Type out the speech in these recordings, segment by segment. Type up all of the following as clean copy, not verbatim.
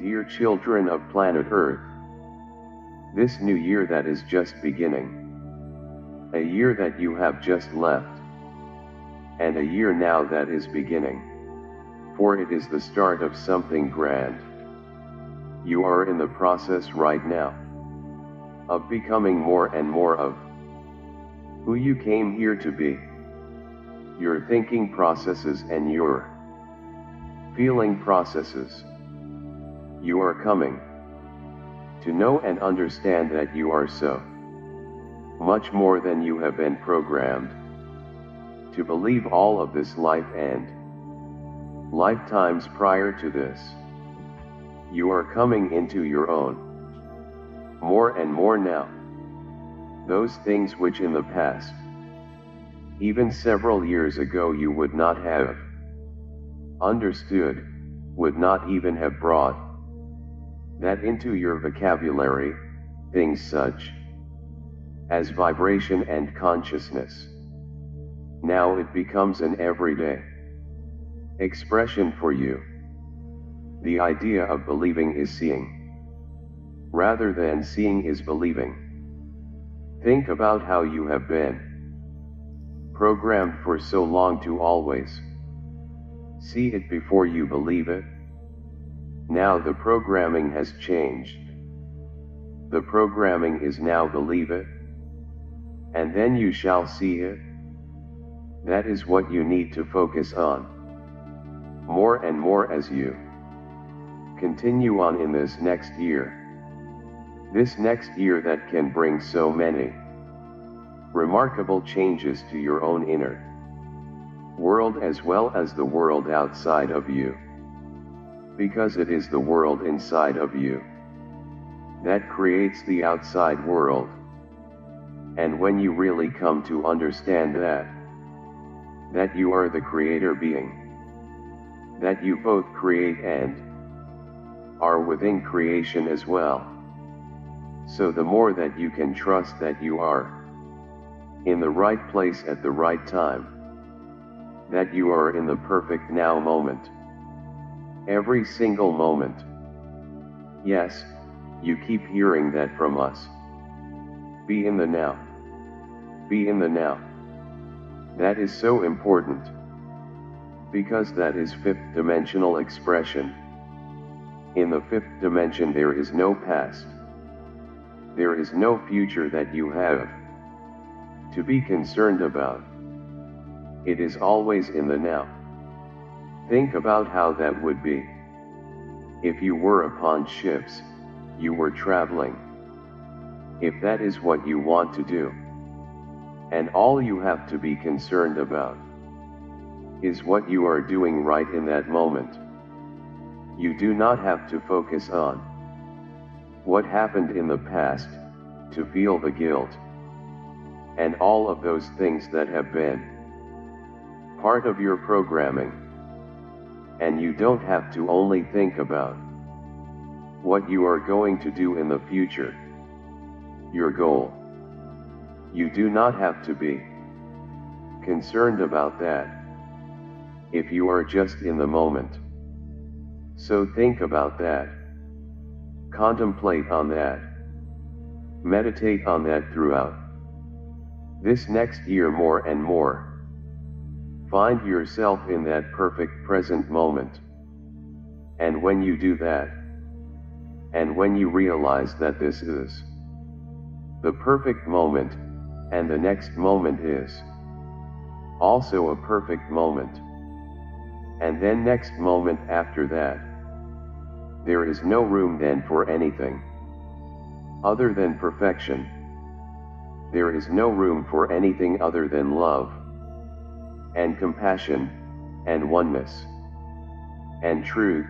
Dear children of planet Earth, this new year that is just beginning, a year that you have just left, and a year now that is beginning, for it is the start of something grand. You are in the process right now of becoming more and more of who you came here to be. Your thinking processes and your feeling processes. You are coming to know and understand that you are so much more than you have been programmed to believe all of this life and lifetimes prior to this. You are coming into your own more and more now. Those things which in the past, even several years ago, you would not have understood, would not even have brought that into your vocabulary, things such as vibration and consciousness. Now it becomes an everyday expression for you. The idea of believing is seeing, rather than seeing is believing. Think about how you have been programmed for so long to always see it before you believe it. Now the programming has changed. The programming is now believe it, and then you shall see it. That is what you need to focus on more and more as you continue on in this next year. This next year that can bring so many remarkable changes to your own inner world as well as the world outside of you. Because it is the world inside of you that creates the outside world. And when you really come to understand that you are the creator being, that you both create and are within creation as well. So the more that you can trust that you are in the right place at the right time, that you are in the perfect now moment, every single moment. Yes, you keep hearing that from us. Be in the now. Be in the now. That is so important, because that is fifth dimensional expression. In the fifth dimension there is no past. There is no future that you have to be concerned about. It is always in the now. Think about how that would be if you were upon ships, you were traveling. If that is what you want to do, and all you have to be concerned about is what you are doing right in that moment. You do not have to focus on what happened in the past to feel the guilt and all of those things that have been part of your programming. And you don't have to only think about what you are going to do in the future, your goal. You do not have to be concerned about that if you are just in the moment. So think about that. Contemplate on that. Meditate on that throughout this next year more and more. Find yourself in that perfect present moment. And when you do that, and when you realize that this is the perfect moment, and the next moment is also a perfect moment, and then next moment after that, there is no room then for anything other than perfection. There is no room for anything other than love, and compassion, and oneness, and truth,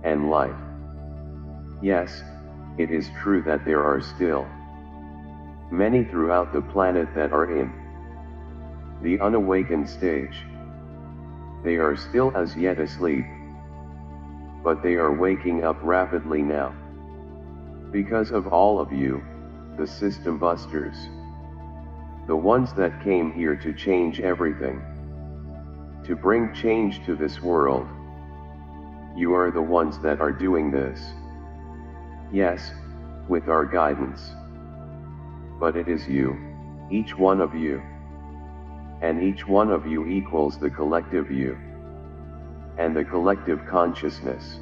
and light. Yes, it is true that there are still many throughout the planet that are in the unawakened stage. They are still as yet asleep, but they are waking up rapidly now. Because of all of you, the system busters, the ones that came here to change everything, to bring change to this world. You are the ones that are doing this. Yes, with our guidance. But it is you, each one of you. And each one of you equals the collective you. And the collective consciousness.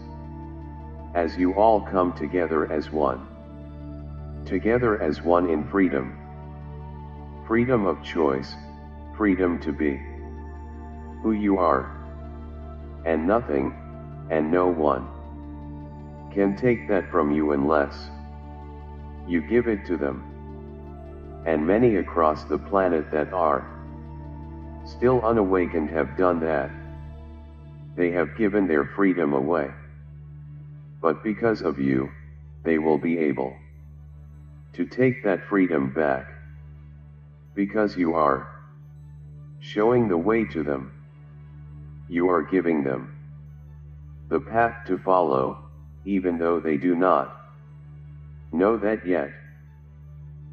As you all come together as one. Together as one in freedom. Freedom of choice, freedom to be who you are. And nothing, and no one, can take that from you unless you give it to them. And many across the planet that are still unawakened have done that. They have given their freedom away. But because of you, they will be able to take that freedom back. Because you are showing the way to them. You are giving them the path to follow, even though they do not know that yet.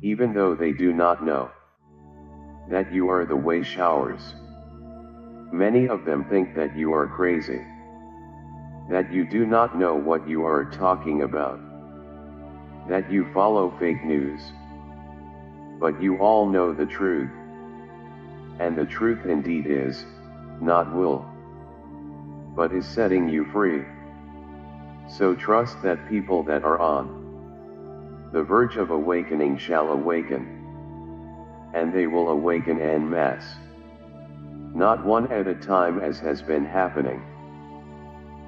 Even though they do not know that you are the way showers. Many of them think that you are crazy. That you do not know what you are talking about. That you follow fake news. But you all know the truth. And the truth indeed is, not will, but is setting you free. So trust that people that are on the verge of awakening shall awaken. And they will awaken en masse. Not one at a time as has been happening,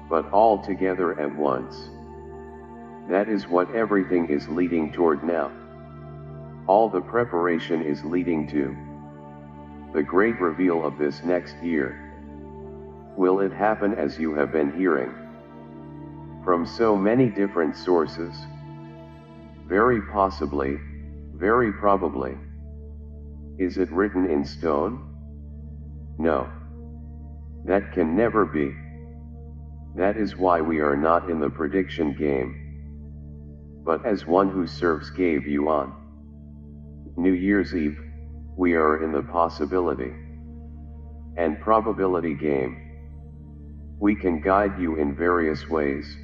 but all together at once. That is what everything is leading toward now. All the preparation is leading to the great reveal of this next year. Will it happen as you have been hearing from so many different sources? Very possibly, very probably. Is it written in stone? No. That can never be. That is why we are not in the prediction game. But as one who serves gave you on New Year's Eve, we are in the possibility and probability game. We can guide you in various ways,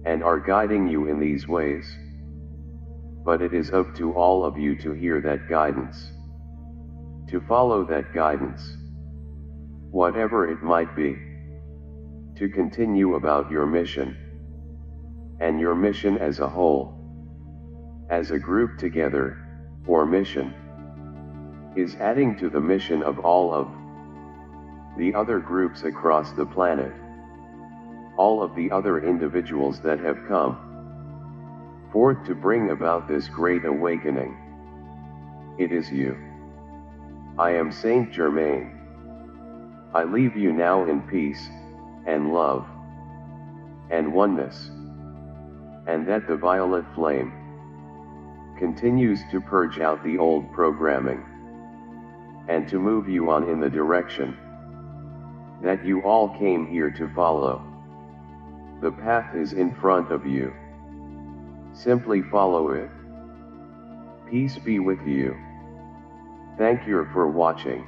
and are guiding you in these ways. But it is up to all of you to hear that guidance, to follow that guidance, whatever it might be, to continue about your mission, and your mission as a whole, as a group together, or mission, is adding to the mission of all of the other groups across the planet, all of the other individuals that have come forth to bring about this great awakening. It is you. I am Saint Germain. I leave you now in peace, and love, and oneness, and that the violet flame continues to purge out the old programming, and to move you on in the direction that you all came here to follow. The path is in front of you. Simply follow it. Peace be with you. Thank you for watching.